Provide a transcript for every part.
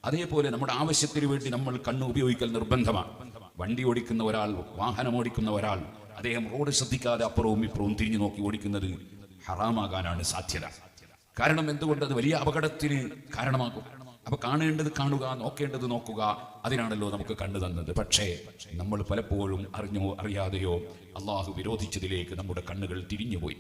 അതേപോലെ നമ്മുടെ ആവശ്യത്തിന് വേണ്ടി നമ്മൾ കണ്ണ് ഉപയോഗിക്കൽ നിർബന്ധമാണ്. വണ്ടി ഓടിക്കുന്ന ഒരാൾ, വാഹനം ഓടിക്കുന്ന ഒരാൾ, അദ്ദേഹം റോഡ് ശ്രദ്ധിക്കാതെ അപ്പുറവും ഇപ്പുറവും തിരിഞ്ഞു നോക്കി ഓടിക്കുന്നത് ഹറാമാകാനാണ് സാധ്യത. കാരണം എന്തുകൊണ്ട്? അത് വലിയ അപകടത്തിന് കാരണമാകും. അപ്പൊ കാണേണ്ടത് കാണുക, നോക്കേണ്ടത് നോക്കുക, അതിനാണല്ലോ നമുക്ക് കണ്ണു തന്നത്. പക്ഷേ നമ്മൾ പലപ്പോഴും അറിഞ്ഞോ അറിയാതെയോ അള്ളാഹു വിരോധിച്ചതിലേക്ക് നമ്മുടെ കണ്ണുകൾ തിരിഞ്ഞുപോയി.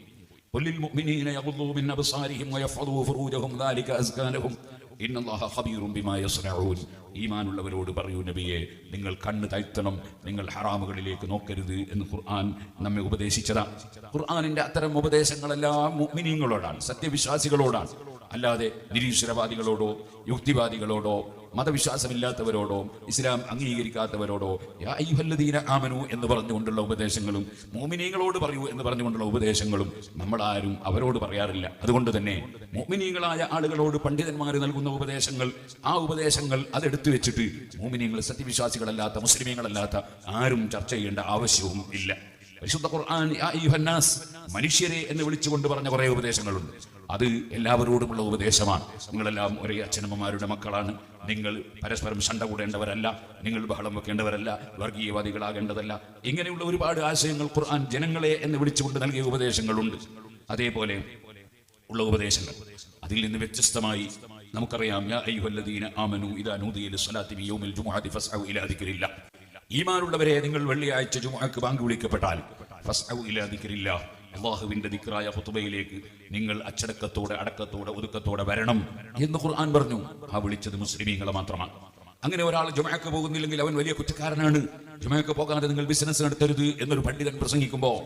ഈമാനുള്ളവരോട് പറയൂ നബിയെ, നിങ്ങൾ കണ്ണ് താഴ്ത്തണം, നിങ്ങൾ ഹറാമുകളിലേക്ക് നോക്കരുത് എന്ന് ഖുർആൻ നമ്മെ ഉപദേശിച്ചതാണ്. ഖുർആനിന്റെ അത്തരം ഉപദേശങ്ങളെല്ലാം മുഅ്മിനീങ്ങളോടാണ്, സത്യവിശ്വാസികളോടാണ്. അല്ലാതെ നിരീശ്വരവാദികളോടോ യുക്തിവാദികളോടോ മതവിശ്വാസമില്ലാത്തവരോടോ ഇസ്ലാം അംഗീകരിക്കാത്തവരോടോ യാ അയ്യുഹല്ലദീന ആമനു എന്ന് പറഞ്ഞുകൊണ്ടുള്ള ഉപദേശങ്ങളും മുഅ്മിനീങ്ങളോട് പറയൂ എന്ന് പറഞ്ഞുകൊണ്ടുള്ള ഉപദേശങ്ങളും നമ്മളാരും അവരോട് പറയാറില്ല. അതുകൊണ്ട് തന്നെ മുഅ്മിനീങ്ങളായ ആളുകളോട് പണ്ഡിതന്മാർ നൽകുന്ന ഉപദേശങ്ങൾ, ആ ഉപദേശങ്ങൾ അതെടുത്തു വെച്ചിട്ട് മുഅ്മിനീങ്ങൾ, സത്യവിശ്വാസികളല്ലാത്ത മുസ്ലിമീങ്ങളല്ലാത്ത ആരും ചർച്ച ചെയ്യേണ്ട ആവശ്യവും ഇല്ല. പരിശുദ്ധ ഖുർആൻ യാ അയ്യുഹന്നാസ്, മനുഷ്യരെ എന്ന് വിളിച്ചുകൊണ്ട് പറഞ്ഞ കുറേ ഉപദേശങ്ങളുണ്ട്. അത് എല്ലാവരോടുമുള്ള ഉപദേശമാണ്. നിങ്ങളെല്ലാം ഒരേ അച്ഛനമ്മമാരുടെ മക്കളാണ്. നിങ്ങൾ പരസ്പരം ശണ്ട കൂടേണ്ടവരല്ല, നിങ്ങൾ ബഹളം വെക്കേണ്ടവരല്ല, വർഗീയവാദികളാകേണ്ടതല്ല. ഇങ്ങനെയുള്ള ഒരുപാട് ആശയങ്ങൾ ഖുർആൻ ജനങ്ങളെ എന്ന് വിളിച്ചുകൊണ്ട് നൽകിയ ഉപദേശങ്ങളുണ്ട്. അതേപോലെ ഉള്ള ഉപദേശങ്ങൾ അതിൽ നിന്ന് വ്യത്യസ്തമായി നമുക്കറിയാം, യാ അയ്യുഹല്ലദീന ആമനു ഇദാ നൂദിയ ലിസ്സലാത്തി ഫീ യൗമിൽ ജുമുഅത്തി ഫസ്ഔ ഇലാ ദിക്രില്ലാഹ്. ഈമാനുള്ളവരെ, നിങ്ങൾ വെള്ളിയാഴ്ച ജുമുഅക്ക് ബാങ്ക് വിളിക്കപ്പെട്ടാൽ ഫസ്ഔ ഇലാ ദിക്രില്ലാഹ്, അല്ലാഹുവിന്റെ ദിക്റായ ഖുതുബയിലേക്ക് നിങ്ങൾ അച്ചടക്കത്തോടെ, അടക്കത്തോടെ, ഒതുക്കത്തോടെ വരണം എന്ന് ഖുർആൻ പറഞ്ഞു. ആ വിളിച്ചത് മുസ്ലിമീങ്ങളെ മാത്രമാണ്. അങ്ങനെ ഒരാൾ ജുമുഅക്ക് പോകുന്നില്ലെങ്കിൽ അവൻ വലിയ കുറ്റക്കാരനാണ്. ജുമുഅക്ക് പോകാതെ നിങ്ങൾ ബിസിനസ് നടത്തരുത് എന്നൊരു പണ്ഡിതൻ പ്രസംഗിക്കുമ്പോൾ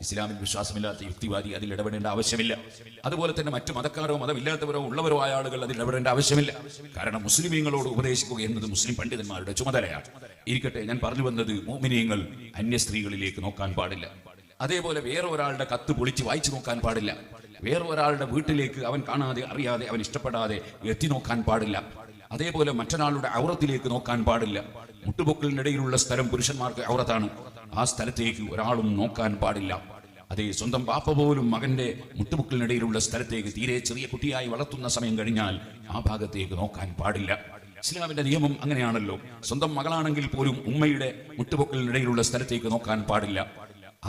ഇസ്ലാമിൽ വിശ്വാസമില്ലാത്ത യുക്തിവാദി അതിൽ ഇടപെടേണ്ട ആവശ്യമില്ല. അതുപോലെ തന്നെ മറ്റു മതക്കാരോ മതമില്ലാത്തവരോ ഉള്ളവരോ ആയ ആളുകൾ അതിൽ ഇടപെടേണ്ട ആവശ്യമില്ല. കാരണം മുസ്ലിമീങ്ങളോട് ഉപദേശിക്കുക എന്നത് മുസ്ലിം പണ്ഡിതന്മാരുടെ ചുമതലയാണ്. ഇരിക്കട്ടെ, ഞാൻ പറഞ്ഞു വന്നത്, മുഅ്മിനീങ്ങൾ അന്യ സ്ത്രീകളിലേക്ക് നോക്കാൻ പാടില്ല. അതേപോലെ വേറെ ഒരാളുടെ കത്ത് പൊളിച്ച് വായിച്ചു നോക്കാൻ പാടില്ല. വേറെ ഒരാളുടെ വീട്ടിലേക്ക് അവൻ കാണാതെ, അറിയാതെ, അവൻ ഇഷ്ടപ്പെടാതെ എത്തി നോക്കാൻ പാടില്ല. അതേപോലെ മറ്റൊരാളുടെ ഔറത്തിലേക്ക് നോക്കാൻ പാടില്ല. മുട്ടുപൊക്കലിനിടയിലുള്ള സ്ഥലം പുരുഷന്മാർക്ക് ഔറത്താണ്. ആ സ്ഥലത്തേക്ക് ഒരാളും നോക്കാൻ പാടില്ല. അതേ, സ്വന്തം പാപ്പ പോലും മകന്റെ മുട്ടുപൊക്കലിനിടയിലുള്ള സ്ഥലത്തേക്ക്, തീരെ ചെറിയ കുട്ടിയായി വളർത്തുന്ന സമയം കഴിഞ്ഞാൽ ആ ഭാഗത്തേക്ക് നോക്കാൻ പാടില്ല. ഇസ്ലാമിന്റെ നിയമം അങ്ങനെയാണല്ലോ. സ്വന്തം മകളാണെങ്കിൽ പോലും ഉമ്മയുടെ മുട്ടുപൊക്കലിനിടയിലുള്ള സ്ഥലത്തേക്ക് നോക്കാൻ പാടില്ല.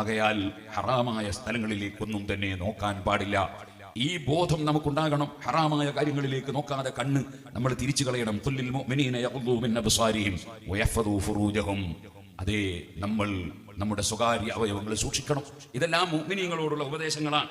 ആകയാൽ ഹറാമായ സ്ഥലങ്ങളിലേക്കൊന്നും തന്നെ നോക്കാൻ പാടില്ല. ഈ ബോധം നമുക്കുണ്ടാകണം. ഹറാമായ കാര്യങ്ങളിലേക്ക് നോക്കാതെ കണ്ണ് നമ്മൾ തിരിച്ചു കളയണം. ഖുല്ലിൽ മുഅ്മിനീന യഗ്ളൂ മിൻ അബ്സാരിഹിം വയഹ്ഫദൂ ഫുറൂജഹും. അതേ, നമ്മൾ നമ്മുടെ സ്വകാര്യ അവയവങ്ങൾ സൂക്ഷിക്കണം. ഇതെല്ലാം മുഅ്മിനീങ്ങളോടുള്ള ഉപദേശങ്ങളാണ്.